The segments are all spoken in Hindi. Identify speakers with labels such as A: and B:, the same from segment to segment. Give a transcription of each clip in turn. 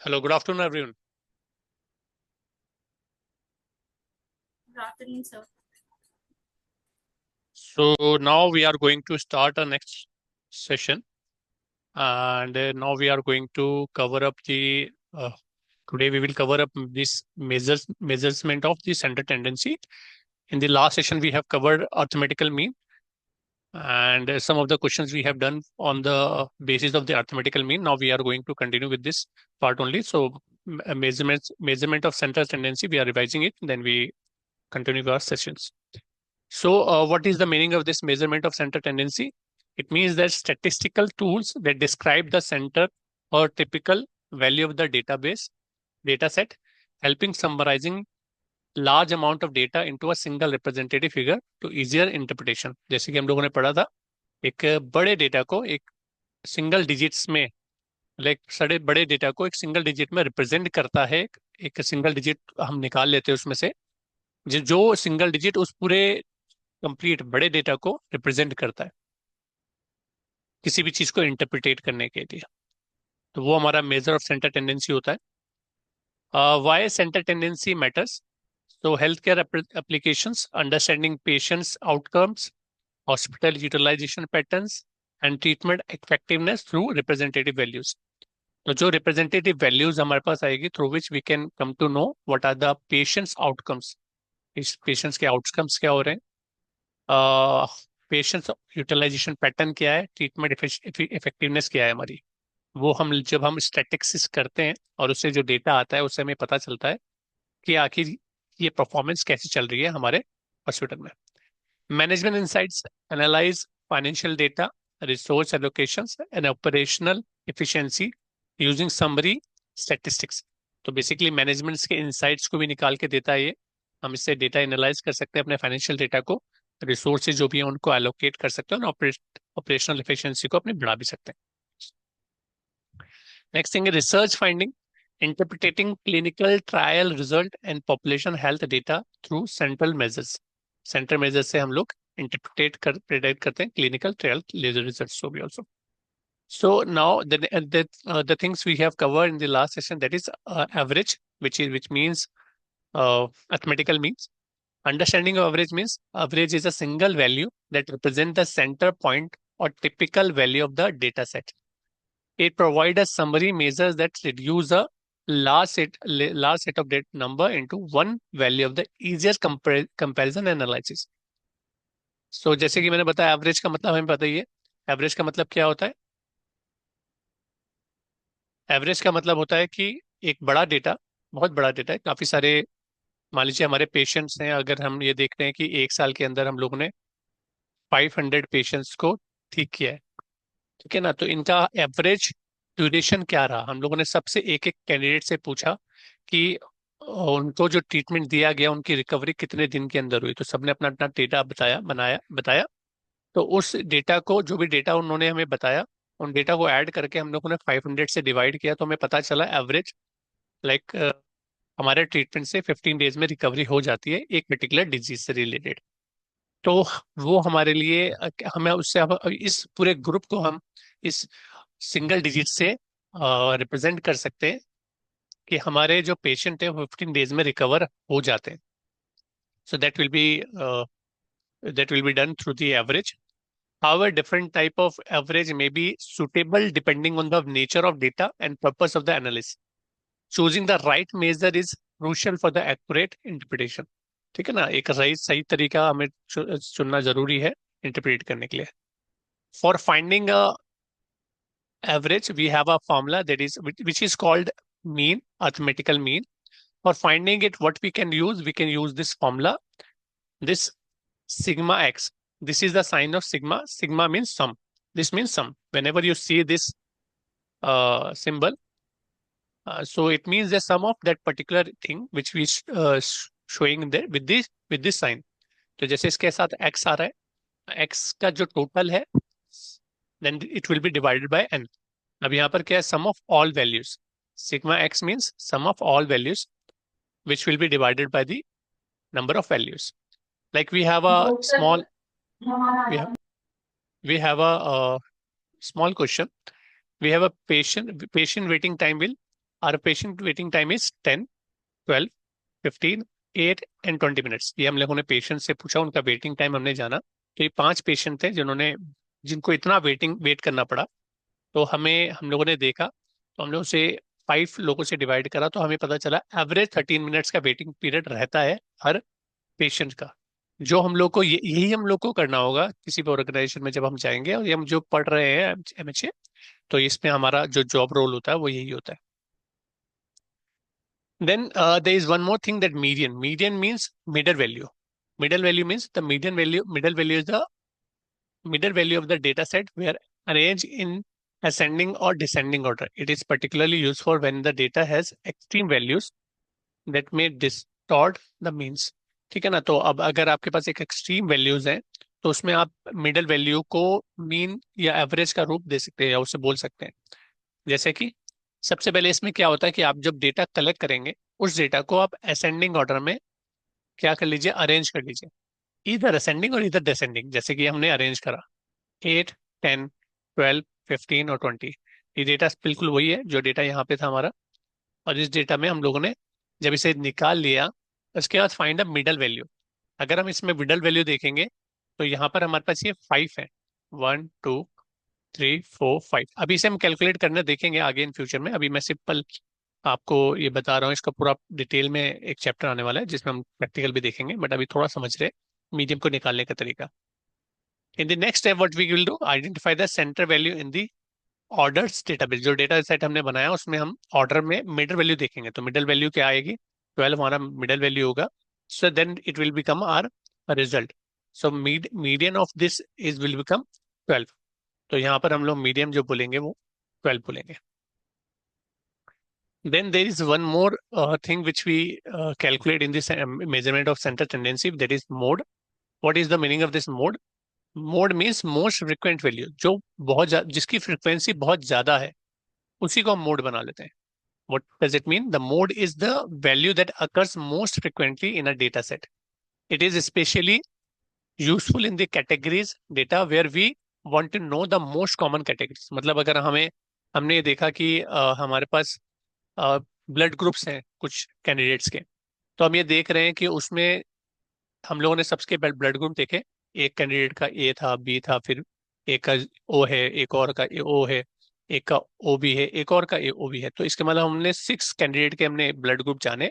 A: Hello, good afternoon, everyone.
B: Good afternoon, sir.
A: So now we are going to start our next session, and now we are going to cover up the. Today we will cover up this measurement of the center tendency. In the last session, we have covered arithmetical mean, and some of the questions we have done on the basis of the arithmetical mean. Now we are going to continue with this part only. So measurement of center tendency, we are revising it. Then we continue our sessions. So, what is the meaning of this measurement of center tendency? It means that statistical tools that describe the center or typical value of the database data set, helping summarizing large amount of data into a single representative figure to easier interpretation. जैसे कि हम लोगों ने पढ़ा था, एक बड़े डेटा को एक सिंगल डिजिट्स में लाइक सारे बड़े डेटा को एक सिंगल डिजिट में रिप्रेजेंट करता है। एक सिंगल डिजिट हम निकाल लेते हैं उसमें से, जो सिंगल डिजिट उस पूरे कंप्लीट बड़े डेटा को रिप्रेजेंट करता है किसी भी चीज को इंटरप्रिटेट करने के लिए। तो वो हमारा मेजर ऑफ सेंटर टेंडेंसी होता है। Why center tendency matters? So healthcare applications, understanding patients' outcomes, hospital utilization patterns, and treatment effectiveness through representative values. तो जो representative values हमारे पास आएगी through which we can come to know what are the patient's outcomes. इस patients के outcomes क्या हो रहे हैं, पेशेंट्स यूटिलाइजेशन पैटर्न क्या है, ट्रीटमेंट इफेक्टिवनेस क्या है हमारी। वो हम जब हम स्टैटिस्टिक्स करते हैं और उससे जो डेटा आता है उससे हमें पता चलता है कि आखिर ये परफॉर्मेंस कैसी चल रही है हमारे हॉस्पिटल में। Management insights analyse financial data, resource allocations and operational efficiency using summary statistics. तो बेसिकली मैनेजमेंट्स के इनसाइट्स को भी निकाल के देता है ये। हम इससे डेटा एनालाइज कर सकते हैं, अपने फाइनेंशियल डेटा को, रिसोर्सेज जो भी है उनको एलोकेट कर सकते हैं और ऑपरेशनल एफिशिएंसी को अपनी बढ़ा भी सकते हैं। नेक्स्ट थिंग है research finding, interpreting clinical trial result and population health data through central measures. Central measures से हम लोग इंटरप्रिटेट कर प्रेडिक्ट करते हैं क्लिनिकल ट्रायल रिजल्ट्स को भी also. So now the things we have covered in the last session, that is average, which means arithmetical means. Understanding of average means average is a single value that represents the center point or typical value of the data set. It provides a summary measures that reduce a large set of data number into one value of the easiest comparison and analysis. So जैसे कि मैंने बताया एवरेज का मतलब हमें पता ही है। एवरेज का मतलब क्या होता है? एवरेज का मतलब होता है कि एक बड़ा डेटा, बहुत बड़ा डेटा है, काफी सारे, मान लीजिए हमारे पेशेंट्स हैं, अगर हम ये देख रहे हैं कि एक साल के अंदर हम लोगों ने 500 पेशेंट्स को ठीक किया है, ठीक है ना, तो इनका एवरेज ड्यूरेशन क्या रहा। हम लोगों ने सबसे एक एक कैंडिडेट से पूछा कि उनको जो ट्रीटमेंट दिया गया उनकी रिकवरी कितने दिन के अंदर हुई। तो सबने अपना अपना डेटा बताया। तो उस डेटा को, जो भी डेटा उन्होंने हमें बताया, उन डेटा को ऐड करके हम लोगों ने 500 से डिवाइड किया, तो हमें पता चला एवरेज लाइक हमारे ट्रीटमेंट से 15 डेज में रिकवरी हो जाती है एक पर्टिकुलर डिजीज से रिलेटेड। तो वो हमारे लिए हमें उससे इस पूरे ग्रुप को हम इस सिंगल डिजिट से रिप्रेजेंट कर सकते हैं कि हमारे जो पेशेंट है 15 डेज में रिकवर हो जाते हैं। So that will be done through the average. However, different type of average may be suitable depending on the nature of data and purpose of the analysis. Choosing the right measure is crucial for the accurate interpretation. ठीक है ना, एक सही सही तरीका हमें चुनना जरूरी है इंटरप्रेट करने के लिए। For finding a average, we have a formula that is which is called mean, arithmetical mean. For finding it, what we can use this formula, this sigma x. This is the sign of sigma. Sigma means sum. This means sum. Whenever you see this symbol, so it means the sum of that particular thing which we showing there with this sign. तो जैसे इसके साथ x आ रहा है, x का जो टोटल है, then it will be divided by n. अब यहाँ पर क्या है, sum of all values. Sigma x means sum of all values which will be divided by the number of values. Like we have a small we have we have a small question. We have a patient waiting time will our patient waiting time is 10, 12, 15, 8 and 20 minutes. ये हम लोगों ने पेशेंट से पूछा, उनका वेटिंग टाइम हमने जाना। तो ये 5 पेशेंट थे जिनको इतना वेट करना पड़ा। तो हम लोगों ने देखा, तो हमने उसे 5 लोगों से डिवाइड करा, तो हमें पता चला एवरेज 13 मिनट्स का वेटिंग पीरियड रहता है हर पेशेंट का। जो हम लोग को यही हम लोग को करना होगा किसी भी ऑर्गेनाइजेशन में जब हम जाएंगे, और ये हम जो पढ़ रहे हैं MHA, तो इसमें हमारा जो जॉब रोल होता है वो यही होता है। Then there is one more thing, that median. Median means middle value. Middle value means the median value. Middle value is the middle value of the data set where arranged in ascending or descending order. It is particularly used for when the data has extreme values that may distort the means. ठीक है ना? तो अब अगर आपके पास एक एक्सट्रीम वैल्यूज है, तो उसमें आप मिडल वैल्यू को मीन या एवरेज का रूप दे सकते हैं या उसे बोल सकते हैं। जैसे कि सबसे पहले इसमें क्या होता है कि आप जब डेटा कलेक्ट करेंगे, उस डेटा को आप असेंडिंग ऑर्डर में क्या कर लीजिए, अरेंज कर लीजिए। इधर असेंडिंग और इधर डिसेंडिंग, जैसे कि हमने अरेंज करा 8, 10, 12, 15 और 20। ये डेटा बिल्कुल वही है जो डेटा यहाँ पे था हमारा। और इस डेटा में हम लोगों ने जब इसे निकाल लिया, उसके बाद फाइंड द मिडल वैल्यू। अगर हम इसमें मिडल वैल्यू देखेंगे, तो यहाँ पर हमारे पास ये 5 है। 1, 2, 3, 4, 5। अभी इसे हम कैलकुलेट करने देखेंगे आगे इन फ्यूचर में। अभी मैं सिंपल आपको ये बता रहा हूँ, इसका पूरा डिटेल में एक चैप्टर आने वाला है जिसमें हम प्रैक्टिकल भी देखेंगे, बट अभी थोड़ा समझ रहे मीडियम को निकालने का तरीका। In the next step what we will do, identify the center value in the orders database. जो डेटा सेट हमने बनाया उसमें हम ऑर्डर में मिडल वैल्यू देखेंगे। तो मिडल वैल्यू क्या आएगी, 12 हमारा मिडल वैल्यू होगा। So then it will become our result. So median of this is will become 12। तो यहाँ पर हम लोग मीडियम जो बोलेंगे वो 12 बोलेंगे। Then there is one more thing which we calculate in this measurement of center tendency, that is mode. What is the meaning of this mode? Mode means most frequent value, जो जिसकी frequency बहुत ज्यादा है, उसी को हम mode बना लेते हैं। What does it mean? The mode is the value that occurs most frequently in a data set. It is especially useful in the categories data where we want to know the most common categories. मतलब अगर हमने ये देखा कि हमारे पास ब्लड ग्रुप्स हैं कुछ कैंडिडेट्स के, तो हम ये देख रहे हैं कि उसमें हम लोगों ने सबके ब्लड ग्रुप देखे। एक कैंडिडेट का ए था, बी था, फिर एक का ओ है, एक और का ओ है, एक का ओ भी है, एक और का ओ भी है। तो इसके मतलब हमने 6 कैंडिडेट के हमने ब्लड ग्रुप जाने।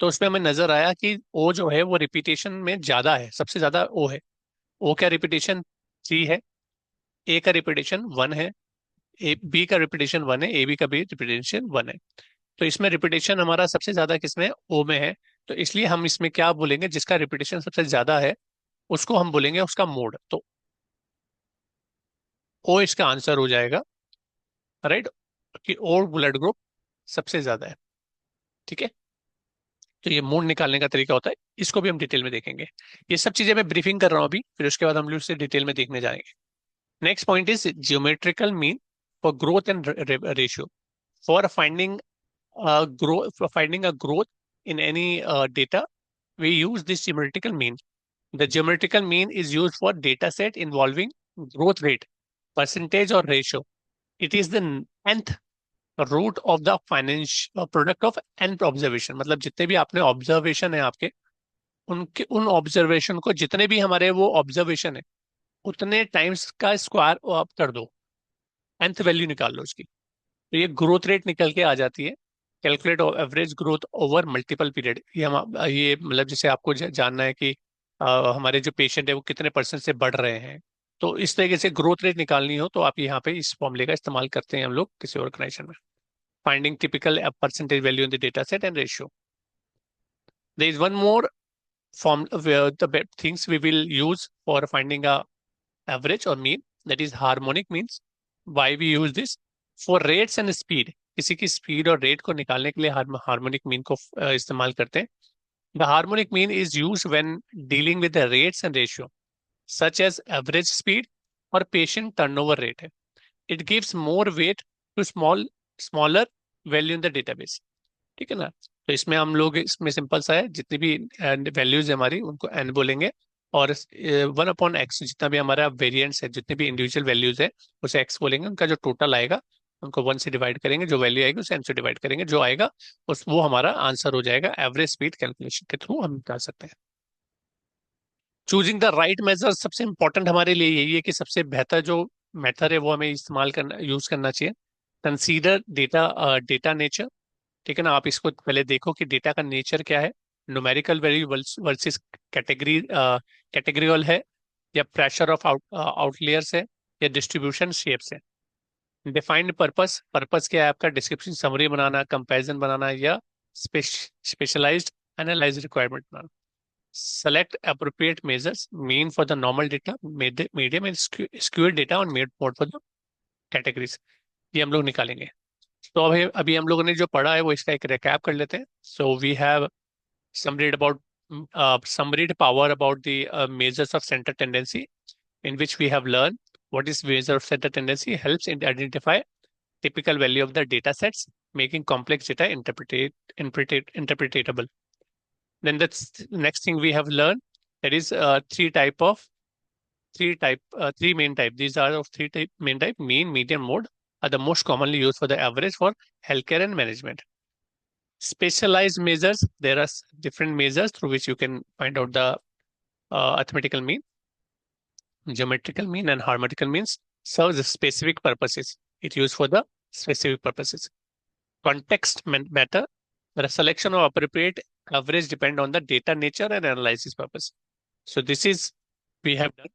A: तो उसमें हमें नजर आया कि ओ जो है वो रिपीटेशन में ज्यादा है, सबसे ज्यादा ओ है। ओ का रिपीटेशन 3 है, ए का रिपीटेशन 1 है, ए बी का रिपीटेशन 1 है, ए बी का भी रिपीटेशन 1 है। तो इसमें रिपीटेशन हमारा सबसे ज्यादा किसमें, ओ में है। तो इसलिए हम इसमें क्या बोलेंगे, जिसका रिपीटेशन सबसे ज्यादा है उसको हम बोलेंगे उसका मोड। तो ओ इसका आंसर हो जाएगा, राइट, कि ओ ब्लड ग्रुप सबसे ज्यादा है। ठीक है, तो ये मोड निकालने का तरीका होता है, इसको भी हम डिटेल में देखेंगे। ये सब चीजें मैं ब्रीफिंग कर रहा हूँ अभी, फिर उसके बाद हम लोग इसे डिटेल में देखने जाएंगे। Next point is geometrical mean for growth and ratio. For finding a growth in any data, we use this geometrical mean. The geometrical mean is used for data set involving growth rate, percentage or ratio. It is the nth root of the financial product of nth observation. मतलब जितने भी आपने ऑब्जर्वेशन है आपके, उनके उन ऑब्जर्वेशन को, जितने भी हमारे वो ऑब्जर्वेशन है, उतने टाइम्स का स्क्वायर आप कर दो, nth वैल्यू निकाल लो उसकी। तो ये ग्रोथ रेट निकल के आ जाती है। Calculate average growth over multiple period. ये मतलब जैसे आपको जानना है कि हमारे जो पेशेंट है वो कितने परसेंट से बढ़ रहे हैं, तो इस तरीके से ग्रोथ रेट निकालनी हो तो आप यहाँ पे इस फॉर्मूले का इस्तेमाल करते हैं हम लोग किसी ऑर्गेनाइजेशन में। Finding typical percentage value in the data set and ratio. There is one more form where the things we will use for finding a average or mean, that is harmonic means. Why we use this? For rates and speed, किसी की स्पीड और रेट को निकालने के लिए हार्मोनिक मीन को इस्तेमाल करते हैं। The harmonic mean is use when dealing with the rates and ratio such as average speed और पेशेंट टर्नओवर रेट है। It gives more weight to smaller value in the database. ठीक है ना? तो इसमें हम लोग, इसमें सिंपल सा है, जितनी भी वैल्यूज है हमारी उनको एन बोलेंगे, और 1/x जितना भी हमारा वेरिएंट्स है, जितने भी इंडिविजुअल वैल्यूज है उसे एक्स बोलेंगे, उनका जो टोटल आएगा उनको 1 से डिवाइड करेंगे, जो वैल्यू आएगी उसे n से डिवाइड करेंगे, जो आएगा उस वो हमारा आंसर हो जाएगा। एवरेज स्पीड कैलकुलेशन के थ्रू हम निकाल सकते हैं। चूजिंग द राइट मेजर सबसे इंपॉर्टेंट हमारे लिए यही है कि सबसे बेहतर जो मेथड है वो हमें इस्तेमाल करना, यूज करना चाहिए। Consider data, data nature. ठीक है ना, आप इसको पहले देखो कि डेटा का नेचर क्या है। Numerical value versus category, categorical है, या प्रेशर ऑफ आउटलेयर्स है, या डिस्ट्रीब्यूशन शेप्स है। डिफाइंड पर्पस, पर्पस क्या है आपका? डिस्क्रिप्शन समरी बनाना, कंपैरिजन बनाना, या स्पेशलाइज्ड एनालाइज रिक्वायरमेंट बनाना। Select appropriate measures, mean for the normal data, medium and skewed data on mode for the categories। ये हम लोग निकालेंगे। तो अभी अभी हम लोगों ने जो पढ़ा है वो इसका एक रिकैप कर लेते हैं। So we have summarized about summarized power about the measures of center tendency, in which we have learned what is measure of center tendency helps in identify typical value of the data sets, making complex data interpretable. Then the next thing we have learned, that is three main type. These are of three type main type: mean, median, mode are the most commonly used for the average for healthcare and management. Specialized measures, there are different measures through which you can find out the arithmetical mean, geometrical mean, and harmonical means. Serves specific purposes. It used for the specific purposes. Context matter. The selection of appropriate average depend on the data nature and analysis purpose. So this is we have done.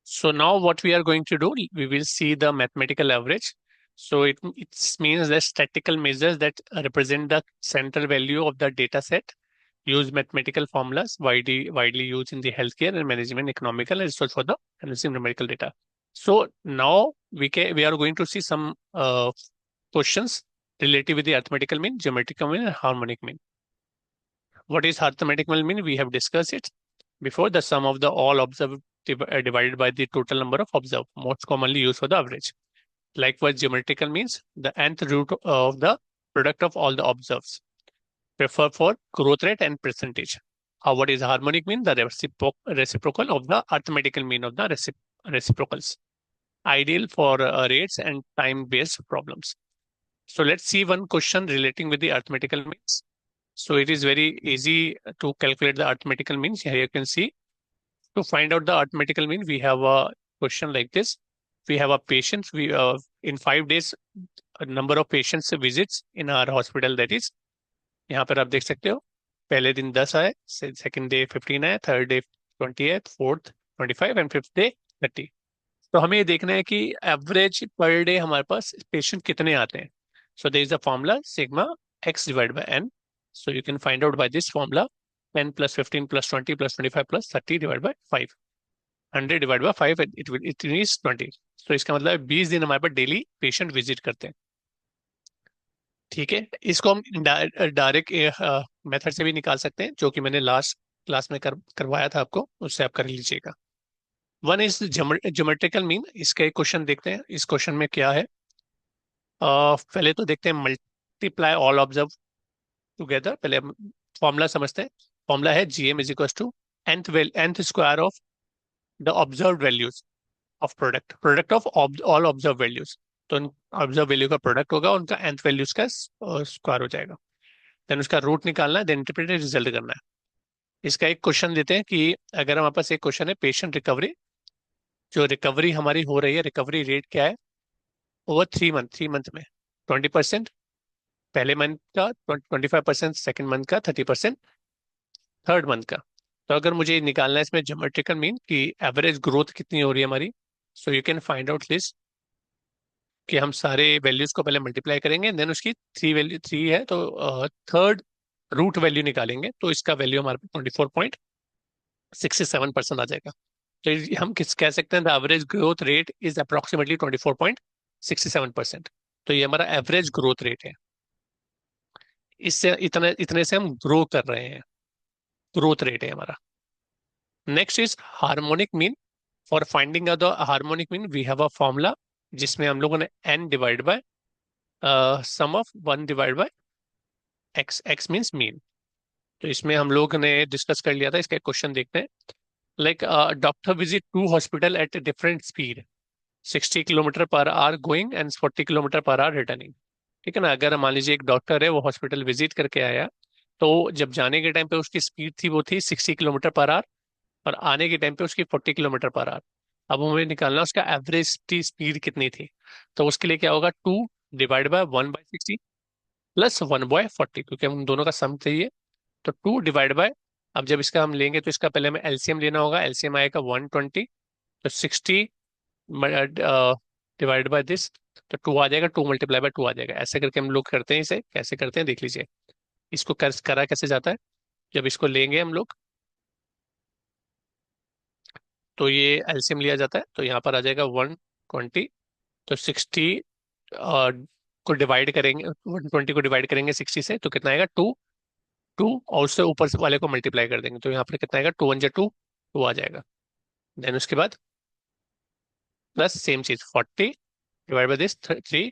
A: So now what we are going to do, we will see the mathematical average. So it means the statistical measures that represent the central value of the data set. Use mathematical formulas widely used in the healthcare and management, economical, and research for the analyzing numerical data. So now we are going to see some questions related with the arithmetical mean, geometrical mean, and harmonic mean. What is arithmetical mean? We have discussed it before. The sum of the all observed divided by the total number of observed, most commonly used for the average. Likewise, geometrical means the nth root of the product of all the observed. Prefer for growth rate and percentage. What is harmonic mean? The reciprocal of the arithmetical mean of the reciprocals. Ideal for rates and time-based problems. So let's see one question relating with the arithmetical means. So it is very easy to calculate the arithmetical means. Here you can see, to find out the arithmetical mean, we have a question like this. We have a patient, we in 5 days, a number of patients visits in our hospital, that is, यहाँ पर आप देख सकते हो, पहले दिन 10 आए, सेकंड डे 15 आए, third day 28, fourth 25 and fifth day 30। तो हमें ये देखना है कि एवरेज पर डे हमारे पास पेशेंट कितने आते हैं। So there is a formula sigma x divide by n। So you can find out by this formula 10 plus 15 plus 20 plus 25 plus 30 divided by 5। 100 divided by 5, it is 20। so इसका मतलब है 20 दिन हमारे पास डेली पेशेंट विजिट करते हैं। ठीक है, इसको हम डायरेक्ट मेथड से भी निकाल सकते हैं, जो कि मैंने लास्ट क्लास में करवाया था आपको, उससे आप कर लीजिएगा। One is geometrical mean. इसका एक क्वेश्चन देखते हैं। इस क्वेश्चन में क्या है, पहले तो देखते हैं मल्टीप्लाई ऑल ऑब्जर्व टुगेदर। पहले फॉर्मूला समझते हैं। फॉर्मूला है gm is equal to nth square of the observe values of product of all observe values. तो ऑब्जर्व वैल्यू का प्रोडक्ट होगा, उनका nth वैल्यूज का स्क्वायर हो जाएगा। देन उसका रूट निकालना है, देन इंटरप्रेटेड रिजल्ट करना है। इसका एक क्वेश्चन देते हैं कि अगर हमारे पास एक क्वेश्चन है पेशेंट रिकवरी, जो रिकवरी हमारी हो रही है, रिकवरी रेट क्या है ओवर 3 मंथ में 20% पहले मंथ का, 25% सेकेंड मंथ का, 30% थर्ड मंथ का। तो अगर मुझे निकालना है इसमें ज्योमेट्रिकल मीन की एवरेज ग्रोथ कितनी हो रही है हमारी, सो you can find out this कि हम सारे वैल्यूज को पहले मल्टीप्लाई करेंगे, देन उसकी थ्री है तो थर्ड रूट वैल्यू निकालेंगे, तो इसका वैल्यू हमारे पास 24.67% आ जाएगा। तो हम किस कह सकते हैं, the average growth rate is approximately 24.67%। तो ये हमारा एवरेज ग्रोथ रेट है। इससे इतने इतने से हम ग्रो कर रहे हैं, ग्रोथ रेट है हमारा। Next is harmonic mean. For finding the harmonic mean we have a formula, जिसमें हम लोगों ने n divide by sum of 1 divide by x, x means mean. तो इसमें हम लोग ने डिस्कस कर लिया था। इसका क्वेश्चन देखते हैं। Like doctor visit to hospital at different speed, 60 kilometre per hour going and 40 kilometre per hour returning. ठीक है ना, अगर मान लीजिए एक डॉक्टर है, वो हॉस्पिटल विजिट करके आया, तो जब जाने के टाइम पे उसकी स्पीड थी वो थी 60 किलोमीटर पर आवर, और आने के टाइम पे उसकी 40 किलोमीटर पर आवर। अब हमें निकालना उसका एवरेज स्पीड कितनी थी। तो उसके लिए क्या होगा, 2 डिवाइड बाय 1/60 प्लस 1/40, क्योंकि हम दोनों का सम चाहिए। तो 2 डिवाइड बाय, अब जब इसका हम लेंगे तो इसका पहले हमें एलसीएम लेना होगा। एलसीएम आएगा 120, तो 60 डिवाइड बाय दिस, तो 2 आ जाएगा, 2 × 2 आ जाएगा। ऐसे करके हम लोग करते हैं। इसे कैसे करते हैं देख लीजिए। इसको करा कैसे जाता है, जब इसको लेंगे हम लोग, तो ये एलसीएम लिया जाता है, तो यहाँ पर आ जाएगा 120। तो 60 को डिवाइड करेंगे, 120 को डिवाइड करेंगे 60 से, तो कितना आएगा, 2। 2 और उससे ऊपर से वाले को मल्टीप्लाई कर देंगे, तो यहाँ पर कितना आएगा, 2 × 2 2 आ जाएगा। देन उसके बाद प्लस सेम चीज 40 डिवाइड बाई दिस 3,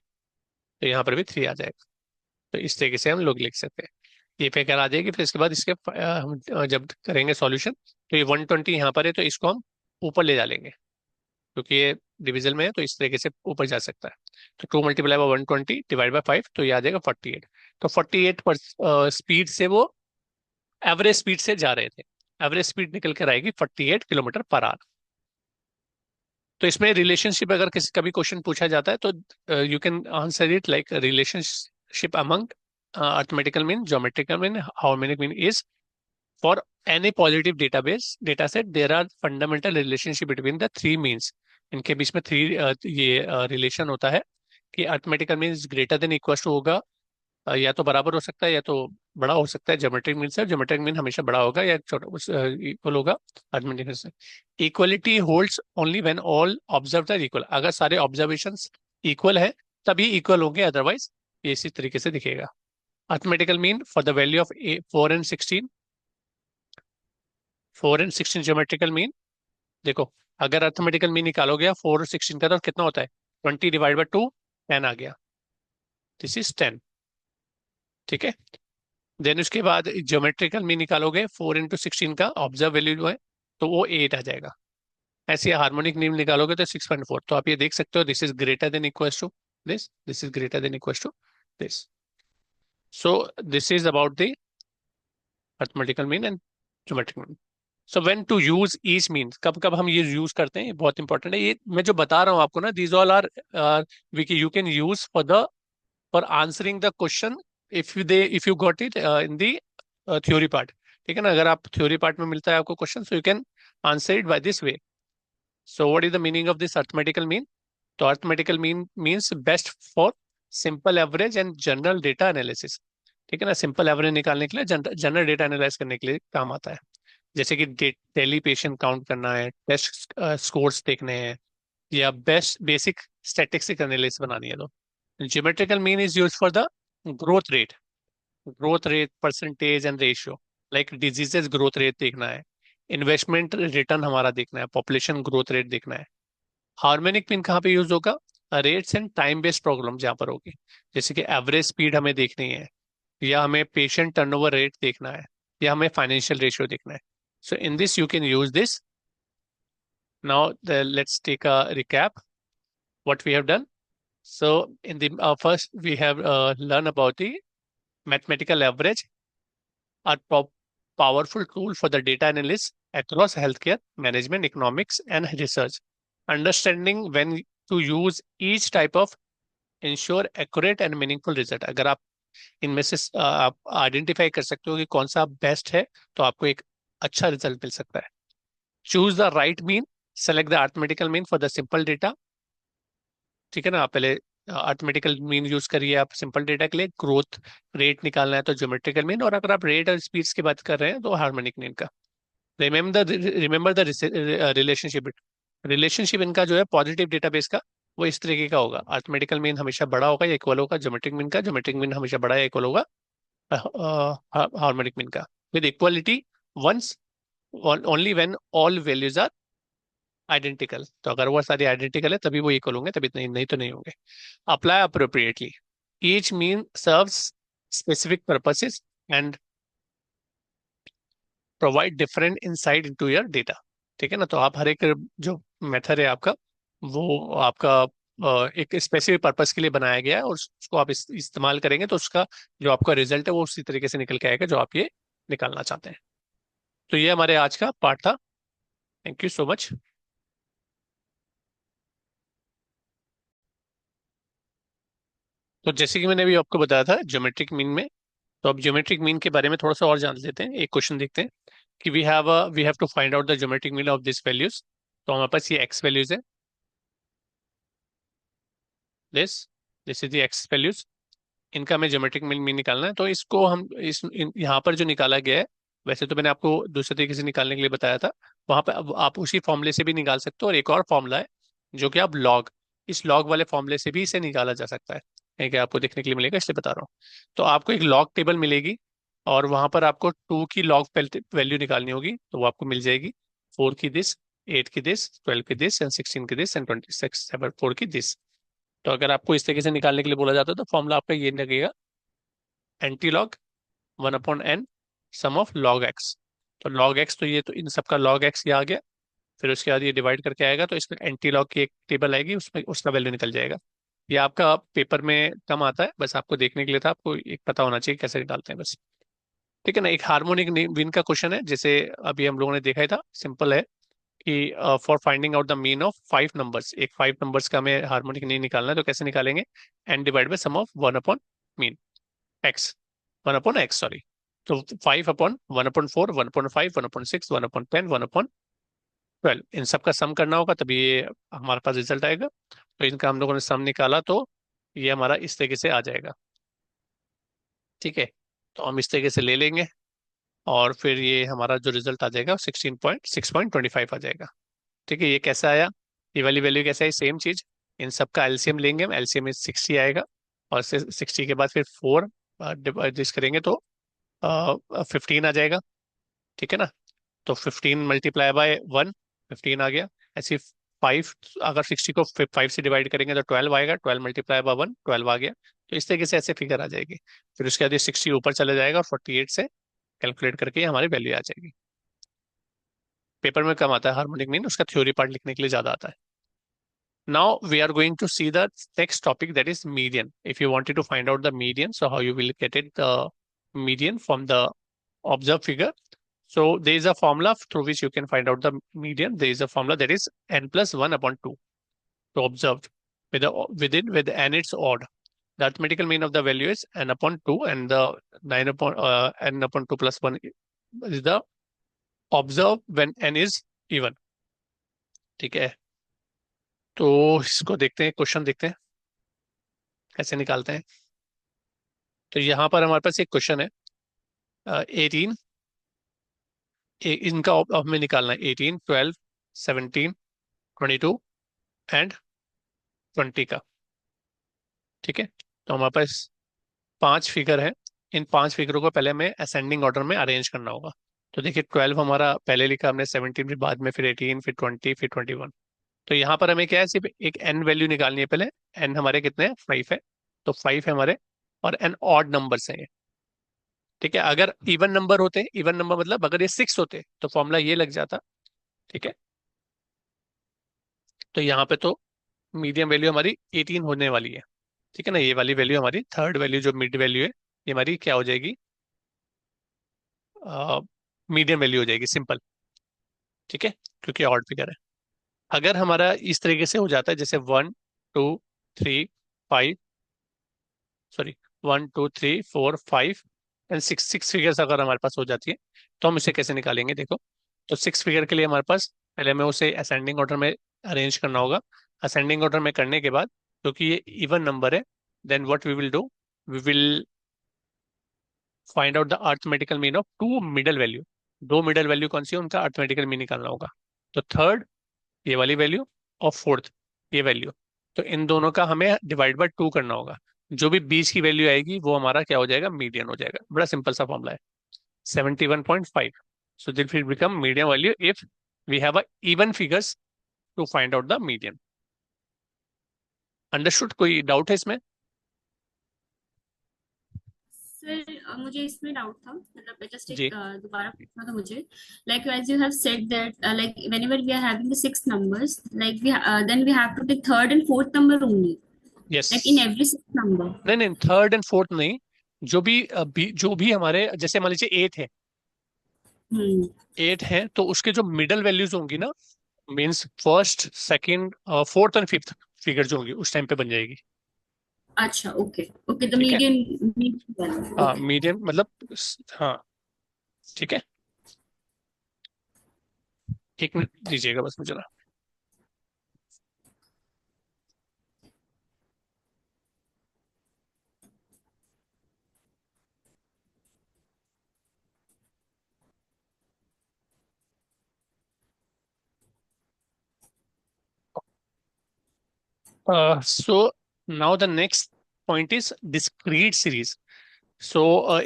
A: तो यहाँ पर भी 3 आ जाएगा। तो इस तरीके से हम लोग लिख सकते हैं। ये पे कर आ जाएगी। फिर इसके बाद इसके हम जब करेंगे सॉल्यूशन, तो ये 120 यहाँ पर है, तो इसको हम ऊपर ले जा लेंगे, क्योंकि ये डिविजन में है, तो इस तरीके से ऊपर जा सकता है। तो 2 × 120 डिवाइड बाय 5, तो ये आ जाएगा 48। तो 48 पर स्पीड से वो एवरेज स्पीड से जा रहे थे। एवरेज स्पीड निकल कर आएगी 48 किलोमीटर पर आवर। तो इसमें रिलेशनशिप अगर किसी कभी क्वेश्चन पूछा जाता है, तो you can answer it like relationship among arithmetical mean, geometrical mean, harmonic mean is for any positive database data set there are fundamental relationship between the three means. इनके बीच में थ्री ये रिलेशन होता है कि arithmetical mean greater than equal to होगा, या तो बराबर हो सकता है या तो बड़ा हो सकता है ज्योमेट्रिक मीन से। ज्योमेट्रिक मीन हमेशा बड़ा होगा या छोटा उस इक्वल होगा अर्थमेटिक मीन से। Equality holds only when all observe are equal, अगर सारे ऑब्जर्वेशंस इक्वल है तभी इक्वल होंगे, अदरवाइज ये इसी तरीके से दिखेगा। Arithmetical mean for the value of 4 and 16, 4 and 16 geometrical mean. देखो, अगर अर्थमेटिकल मीन निकालोगे 4 और 16 का, तो कितना होता है, 20 डिवाइड बाय 2, 10 आ गया। This is 10। ठीक है। देन उसके बाद ज्योमेट्रिकल मीन निकालोगे 4 × 16 का ऑब्जर्व वैल्यू है, तो वो 8 आ जाएगा। ऐसे हार्मोनिक मीन निकालोगे तो 6.4। तो आप ये देख सकते हो, this is greater than equal to this is greater than equal to this. So this is about the arithmetical mean and geometric mean. So when to use each mean, कब कब हम ये यूज करते हैं, ये बहुत इंपॉर्टेंट है। ये मैं जो बता रहा हूँ आपको ना, these all are we you can use for answering the question if you got it in the theory part. ठीक है ना, अगर आप थ्योरी पार्ट में मिलता है आपको question, so you can answer it by this way. So what is the meaning of this arithmetical mean. तो arithmetical mean means best for simple average and general data analysis. ठीक है ना, सिंपल एवरेज निकालने के लिए, जनरल डेटा एनालाइज करने के लिए काम आता है। जैसे कि डेली पेशेंट काउंट करना है, टेस्ट स्कोर्स देखने हैं, या बेस्ट बेसिक स्टैटिस्टिक एनालिसिस बनानी है। तो geometrical mean is use for the growth rate percentage and ratio, like diseases growth rate देखना है, इन्वेस्टमेंट रिटर्न हमारा देखना है, पॉपुलेशन ग्रोथ रेट देखना है। हार्मोनिक मीन कहाँ पे यूज होगा, rates and time based problem जहाँ पर होगी, जैसे कि एवरेज स्पीड हमें देखनी है, या हमें पेशेंट टर्नओवर रेट देखना है, या हमें फाइनेंशियल रेशियो देखना है। So in this you can use this. Now let's take a recap what we have done. So in the first we have learned about the mathematical average, a powerful tool for the data analysis across healthcare, management, economics, and research. Understanding when to use each type of ensure accurate and meaningful result. अगर आप इनमें से आप आइडेंटिफाई कर सकते हो कि कौन सा बेस्ट है, तो आपको एक अच्छा रिजल्ट मिल सकता है। Choose the right mean, select the arithmetical mean for the simple data. ठीक है ना, आप पहले अर्थमेटिकल मीन यूज करिए आप सिंपल डेटा के लिए। ग्रोथ रेट निकालना है तो ज्योमेट्रिकल मीन, और अगर आप रेट और स्पीड्स की बात कर रहे हैं तो हार्मोनिक मीन का। Remember the relationship. रिलेशनशिप इनका जो है पॉजिटिव डेटाबेस का, वो इस तरीके का होगा। अर्थमेटिकल मीन हमेशा बड़ा होगा या इक्वल होगा ज्योमेट्रिक मीन का, ज्योमेट्रिक मीन हमेशा बड़ा या इक्वल होगा हार्मोनिक मीन का, with equality once only when all values are identical. तो अगर वो सारी आइडेंटिकल है तभी वो इक्वल होंगे, तभी नहीं, नहीं तो नहीं होंगे। Apply appropriately, each mean serves specific purposes and provide different insight into your data. ठीक है ना। तो आप हर एक जो मेथड है आपका, वो आपका एक स्पेसिफिक पर्पस के लिए बनाया गया है, और उसको आप इस्तेमाल करेंगे तो उसका जो आपका रिजल्ट है वो उसी तरीके से निकल के आएगा जो आप ये निकालना चाहते हैं। तो ये हमारे आज का पार्ट था। Thank you so much. तो जैसे कि मैंने अभी आपको बताया था ज्योमेट्रिक मीन में, तो अब ज्योमेट्रिक मीन के बारे में थोड़ा सा और जान लेते हैं। एक क्वेश्चन देखते हैं कि we have to find out the geometric mean of this values. तो हमारे पास ये एक्स वैल्यूज है, this this is the x values. इनका हमें ज्योमेट्रिक मीन निकालना है। तो इसको हम यहाँ पर जो निकाला गया है, वैसे तो मैंने आपको दूसरे तरीके से निकालने के लिए बताया था, वहां पर अब आप उसी फॉर्मूले से भी निकाल सकते हो। और एक और फॉर्मूला है जो कि आप लॉग, इस लॉग वाले फॉर्मूले से भी इसे निकाला जा सकता है। ठीक है, आपको देखने के लिए मिलेगा इसलिए बता रहा हूँ। तो आपको एक लॉग टेबल मिलेगी, और वहां पर आपको 2 की लॉग वैल्यू निकालनी होगी, तो वो आपको मिल जाएगी। 4 की दिस, 8 की दिस, 12 की दिस एंड 16 की दिस एंड 26 4 की दिस। तो अगर आपको इस तरीके से निकालने के लिए बोला जाता है तो फॉर्मूला आपका ये लगेगा, anti log 1/n sum of log x. तो लॉग एक्स, तो ये तो इन सबका लॉग एक्स ये आ गया। फिर उसके बाद ये डिवाइड करके आएगा, तो इसमें एंटी लॉग की एक टेबल आएगी, उसमें उसका वैल्यू निकल जाएगा। ये आपका पेपर में कम आता है, बस आपको देखने के लिए था, आपको एक पता होना चाहिए कैसे डालते हैं बस। ठीक है ना। एक हार्मोनिक मीन का क्वेश्चन है, जैसे अभी हम लोगों ने देखा ही था, सिंपल है कि for finding out the mean of 5 numbers, एक 5 नंबर्स का हमें हार्मोनिक मीन निकालना है, तो कैसे निकालेंगे? N divide by sum of 1/मीन एक्स, 1/x सॉरी। तो 5/1/4, 1/5, 1/6, 1/10, 1/12, इन सब का सम करना होगा, तभी ये हमारे पास रिजल्ट आएगा। तो इनका हम लोगों ने सम निकाला, तो ये हमारा इस तरीके से आ जाएगा। ठीक है, तो हम इस तरीके से ले लेंगे, और फिर ये हमारा जो रिजल्ट आ जाएगा 16.6.25 आ जाएगा। ठीक है, ये कैसा आया? ये वाली वैल्यू कैसा है? सेम चीज, इन सब का एलसीएम लेंगे हम, एलसीएम में 60 आएगा, और 60 के बाद फिर 4 डिवाइड करेंगे तो 15 आ जाएगा। ठीक है ना। तो 15 × 1 15 आ गया। ऐसे 5, अगर 60 को 5 से डिवाइड करेंगे तो 12 आएगा, 12 × 1 12 आ गया। तो इस तरीके से ऐसे फिगर आ जाएगी। फिर उसके बाद ये 60 ऊपर चले जाएगा, और 48 से कैलकुलेट करके ये हमारी वैल्यू आ जाएगी। पेपर में कम आता है हार्मोनिक मीन, उसका थ्योरी पार्ट लिखने के लिए ज्यादा आता है। Now we are going to see the next topic, that is median. If you wanted to find out the median, so how you will get it, the median from the observed figure. So there is a formula through which you can find out the median. There is a formula that is n+1/2 to observed with n it's odd. The arithmetical mean of the value is n/2, and the n/2 plus 1 is the observed when n is even. ठीक है, तो इसको देखते हैं, क्वेश्चन देखते हैं कैसे निकालते हैं। तो यहाँ पर हमारे पास एक क्वेश्चन है, 18, इनका हमें निकालना है 18, 12, 17, 22 एंड 20 का। ठीक है, तो हमारे पास 5 फिगर है। इन 5 फिगरों को पहले हमें असेंडिंग ऑर्डर में अरेंज करना होगा। तो देखिए 12 हमारा पहले लिखा हमने, 17 फिर बाद में, फिर 18, फिर 20, फिर 21। तो यहाँ पर हमें क्या है, सिर्फ एक एन वैल्यू निकालनी है पहले। एन हमारे कितने हैं? 5 है, तो 5 है हमारे, और एन ऑड नंबर है ये। ठीक है, अगर इवन नंबर होते, इवन नंबर मतलब अगर ये 6 होते तो फॉर्मूला ये लग जाता। ठीक है, तो यहाँ पे तो मीडियम वैल्यू हमारी 18 होने वाली है। ठीक है ना, ये वाली वैल्यू हमारी थर्ड वैल्यू जो मिड वैल्यू है, ये हमारी क्या हो जाएगी? मीडियम वैल्यू हो जाएगी, सिंपल। ठीक है, क्योंकि ऑड फिगर है। अगर हमारा इस तरीके से हो जाता है, जैसे 1 2 3 5, सॉरी 1 2 3 4 5 एंड 6, 6 फिगर्स अगर हमारे पास हो जाती है, तो हम इसे कैसे निकालेंगे? देखो, तो 6 फिगर के लिए हमारे पास पहले हमें उसे असेंडिंग ऑर्डर में अरेंज करना होगा। असेंडिंग ऑर्डर में करने के बाद, क्योंकि ये इवन नंबर है, then what we will do, we will find out the arithmetical mean of 2 middle value. 2 middle value कौन सी है, उनका अर्थमेटिकल मीन निकालना होगा। तो थर्ड ये वाली वैल्यू, और फोर्थ ये वैल्यू। तो इन दोनों का हमें डिवाइड बाय 2 करना होगा। जो भी बीच की वैल्यू आएगी वो हमारा क्या हो जाएगा? मीडियन हो जाएगा। बड़ा सिंपल सा फॉर्मूला है, 71.5। So this will become median value if we have a even figures to find out the median. Understood? कोई डाउट है इसमें?
B: सर मुझे इसमें डाउट था, मतलब जस्ट
A: जी।
B: एक दोबारा पूछना था मुझे। Like as you have said that like whenever we are having the six numbers, like we then we have to take third and fourth number only,
A: yes.
B: Like in every six number.
A: नहीं नहीं, थर्ड एंड फोर्थ नहीं। जो भी हमारे, जैसे मान लीजिए एट है,
B: हम्म।
A: एट है तो उसके जो मिडल वैल्यूज होंगी ना, means first second fourth and fifth figure जो होंगी उस टाइम पे बन जाएगी।
B: अच्छा, ओके ओके, द
A: ठीक है।
B: मीडियन मीडियन,
A: हाँ,
B: ओके।
A: मीडियम मतलब हाँ। ठीक है, एक मिनट दीजिएगा बस मुझे ना। So now the next point is discrete series. So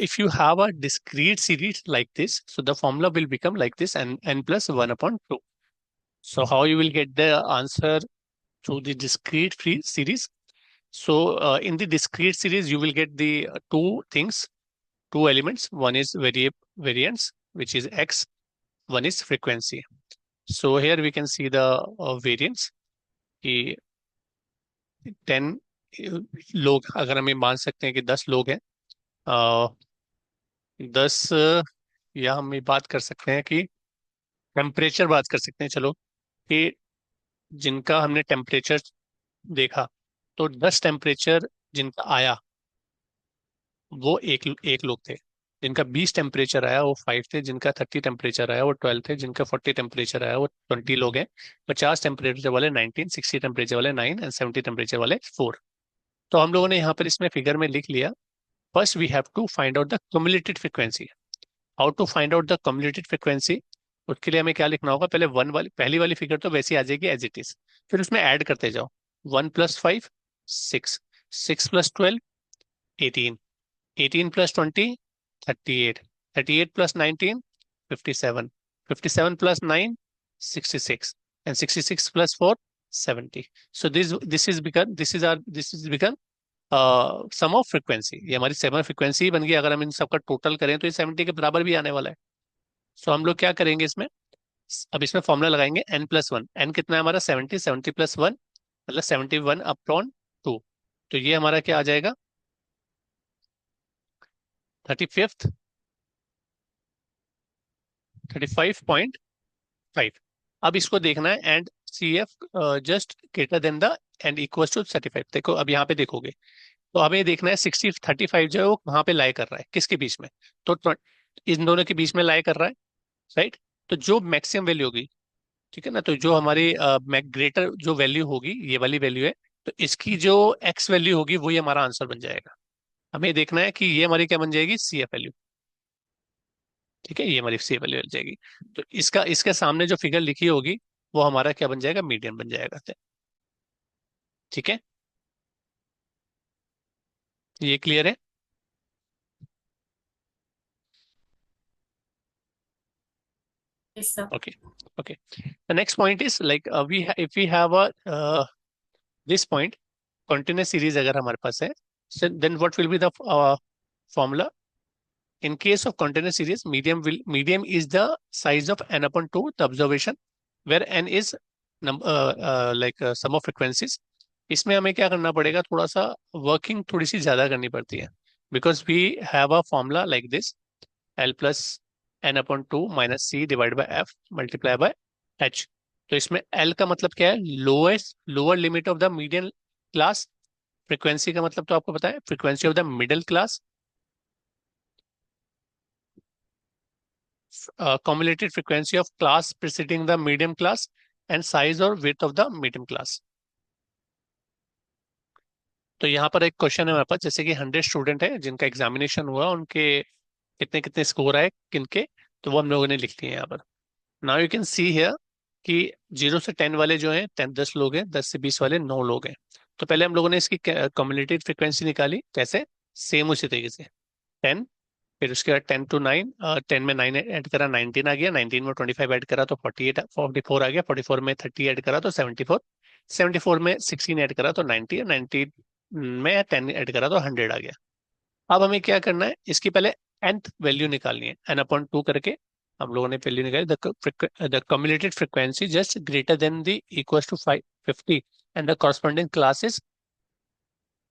A: if you have a discrete series like this, so the formula will become like this, n plus 1 upon 2. So how you will get the answer through the discrete free series? So in the discrete series, you will get the two things, two elements. One is variance, which is x. One is frequency. So here we can see the variance. कि 10 लोग, अगर हम ये मान सकते हैं कि 10 लोग हैं, 10, या हम ये बात कर सकते हैं कि टेम्परेचर बात कर सकते हैं, चलो, कि जिनका हमने टेम्परेचर देखा, तो 10 टेम्परेचर जिनका आया वो एक लोग थे। जिनका 20 टेम्परेचर आया वो 5 थे। जिनका 30 टेम्परेचर आया वो 12 थे। जिनका 40 टेम्परेचर आया वो 20 लोग हैं। 50 टेम्परेचर वाले 19, 60 टेम्परेचर वाले 9 एंड 70 टेम्परेचर वाले 4। तो हम लोगों ने यहाँ पर इसमें फिगर में लिख लिया। First we have to find out the cumulative frequency. How to find out the cumulative frequency? उसके लिए हमें क्या लिखना होगा? पहले वन वाली, पहली वाली फिगर तो वैसे ही आ जाएगी एज इट इज, फिर उसमें ऐड करते जाओ। 1 + 5 6, 6 + 12 18, 18 + 20 38, 38 + 19 57, 57 + 9 66, and 66 + 4 70. So this is become sum of frequency. ये हमारी सेवन फ्रीक्वेंसी बन गई। अगर हम इन सबका टोटल करें तो ये 70 के बराबर भी आने वाला है। सो हम लोग क्या करेंगे इसमें? अब इसमें फॉर्मूला लगाएंगे n+1। n कितना है हमारा? 70, 70 + 1 मतलब 71/2। तो ये हमारा क्या आ जाएगा? 35th, 35.5। अब इसको देखना है and C F just greater than the and equal to 35। देखो अब यहाँ पे देखोगे तो हमें देखना है 60, 35 जो है वो कहाँ पे लाई कर रहा है, किसके बीच में? तो इन दोनों के बीच में लाई कर रहा है, राइट? तो जो मैक्सिमम वैल्यू होगी, ठीक है ना, तो जो हमारी ग्रेटर जो वैल्यू होगी, ये वाली वैल्यू है, तो इसकी जो एक्स वैल्यू होगी वही हमारा आंसर बन जाएगा। हमें देखना है कि ये हमारी क्या बन जाएगी? C F value. ठीक है, ये हमारी सी एफ वैल्यू बन जाएगी। तो इसका इसके सामने जो फिगर लिखी होगी वो हमारा क्या बन जाएगा? मीडियन बन जाएगा। ठीक है, ये क्लियर है?
B: Yes sir.
A: Okay, okay. The next point is like if we have a this point continuous series अगर हमारे पास है, so then what will be the formula? In case of continuous series, medium is the size of n/2, the observation, where n is sum of frequencies. इसमें हमें क्या करना पड़ेगा? थोड़ा सा वर्किंग थोड़ी सी ज्यादा करनी पड़ती है, because we have a formula like this: L+n/2 - c divide by f multiply by h। तो इसमें L का मतलब क्या है? Lower limit of the median class. Frequency का मतलब तो आपको पता है, frequency of the middle class. Cumulative frequency of class preceding the medium class, and size or width of the medium class। तो यहाँ पर एक क्वेश्चन है हमारे पास, जैसे कि 100 स्टूडेंट है जिनका एग्जामिनेशन हुआ, उनके कितने कितने स्कोर आए किनके, तो वो हम लोगों ने लिख दिए हैं यहाँ पर। Now you can see here कि 0 से 10 वाले जो हैं, 10 लोग हैं, 10 से 20 वाले 9 लोग हैं। तो पहले हम लोगों ने इसकी कम्युलेटिव फ्रिक्वेंसी निकाली। कैसे? सेम उसी तरीके से 10, फिर उसके बाद 10 to 9, 10 में 9 ऐड करा 19 आ गया, 19 में 25 ऐड करा तो 44 आ गया, 44 में 30 ऐड करा तो 74, 74 में 16 ऐड करा तो 90, 90 में 10 ऐड करा तो 100 आ गया। अब हमें क्या करना है, इसकी पहले nth वैल्यू निकालनी है, n/2 करके हम लोगों ने वैल्यू निकाली, the cumulated frequency just greater than the equal to 50 and the corresponding class is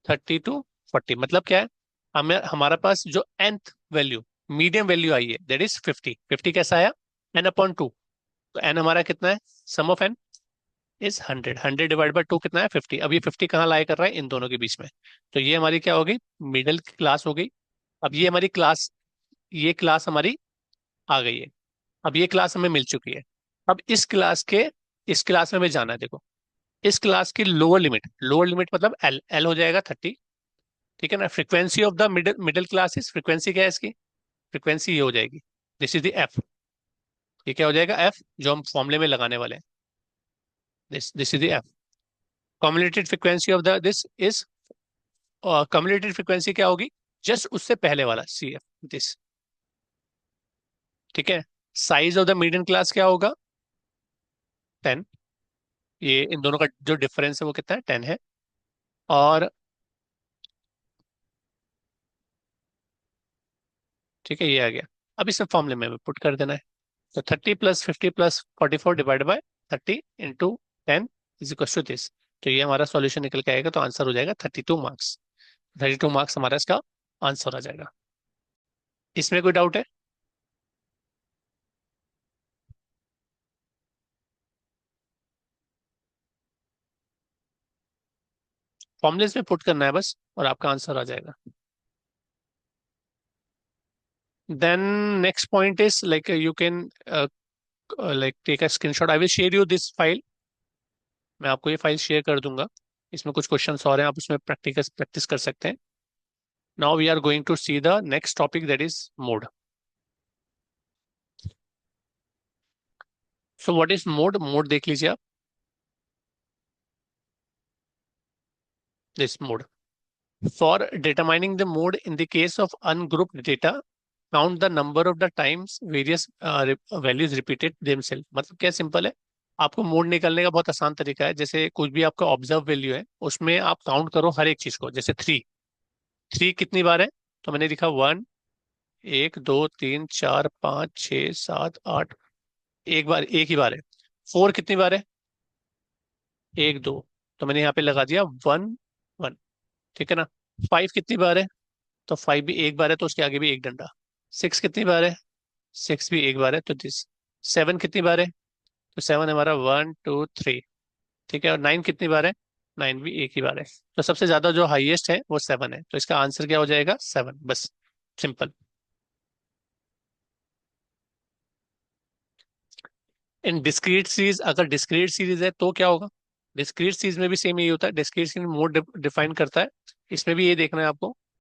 A: 30 to 40। मतलब क्या है, हमें हमारा पास जो nth वैल्यू मीडियम वैल्यू आई है दैट इज 50। कैसा आया, n/2। तो n हमारा कितना है, sum of n is 100, 100 divide by 2 कितना है 50। अब ये 50 कहाँ लाई कर रहा है, इन दोनों के बीच में। तो ये हमारी क्या हो गई, मिडिल क्लास हो गई। अब ये हमारी क्लास, ये क्लास हमारी आ गई है। अब ये क्लास हमें मिल चुकी है। अब इस क्लास में हमें जाना है। देखो, इस क्लास की लोअर लिमिट मतलब एल एल हो जाएगा 30। ठीक है ना। Frequency of the middle middle class is, frequency क्या है इसकी, फ्रीक्वेंसी ये हो जाएगी, दिस इज द एफ। ये क्या हो जाएगा, एफ, जो हम फॉर्मूले में लगाने वाले हैं, this is the F. Cumulated frequency of the this is, cumulated frequency क्या होगी, जस्ट उससे पहले वाला सी एफ, दिस। ठीक है। Size of the medium class क्या होगा, 10। ये इन दोनों का जो डिफरेंस है वो कितना है, 10 है। और ठीक है, ये आ गया। अब इसे फॉर्मूले में पुट कर देना है। तो 30 + 50 + 44/30 × 10 तो ये हमारा सॉल्यूशन निकल के आएगा। तो आंसर हो जाएगा 32 मार्क्स। 32 मार्क्स हमारा इसका आंसर आ जाएगा। इसमें कोई डाउट है? फॉर्मुलेस में पुट करना है बस, और आपका आंसर आ जाएगा। Then next point is like you can like take a screenshot, I will share you this file. मैं आपको ये फाइल शेयर कर दूंगा। इसमें कुछ क्वेश्चंस और हैं, आप उसमें प्रैक्टिस कर सकते हैं। Now we are going to see the next topic that is mode. So what is mode, mode देख लीजिए आप। This mode, for determining the mode in the case of ungrouped data, count the number of the times various values repeated themselves। मतलब क्या, सिंपल है। आपको मोड निकालने का बहुत आसान तरीका है। जैसे कुछ भी आपका ऑब्जर्व वैल्यू है, उसमें आप काउंट करो हर एक चीज को। जैसे थ्री, थ्री कितनी बार है, तो मैंने लिखा 1, 1 2 3 4 5 6 7 8, एक बार, एक ही बार है। 4 कितनी बार है, 1 2, तो मैंने यहाँ पे लगा दिया 1 1। ठीक है ना। 5 कितनी बार है, तो 5 भी एक बार है, तो उसके आगे भी एक डंडा। 6 कितनी बार है, 6 भी एक बार है, तो दिस। 7 कितनी बार है, तो 7 हमारा 1 2 3। ठीक है। और 9 कितनी बार है, 9 भी एक ही बार है। तो सबसे ज्यादा जो हाईएस्ट है वो 7 है, तो इसका आंसर क्या हो जाएगा, 7, बस, सिंपल। इन डिस्क्रीट सीरीज, अगर डिस्क्रीट सीरीज है तो क्या होगा, डिस्क्रीट सीरीज में भी सेम यही होता है। डिस्क्रीट सीरीज मोड डिफाइन करता है, इसमें भी ये देखना है आपको।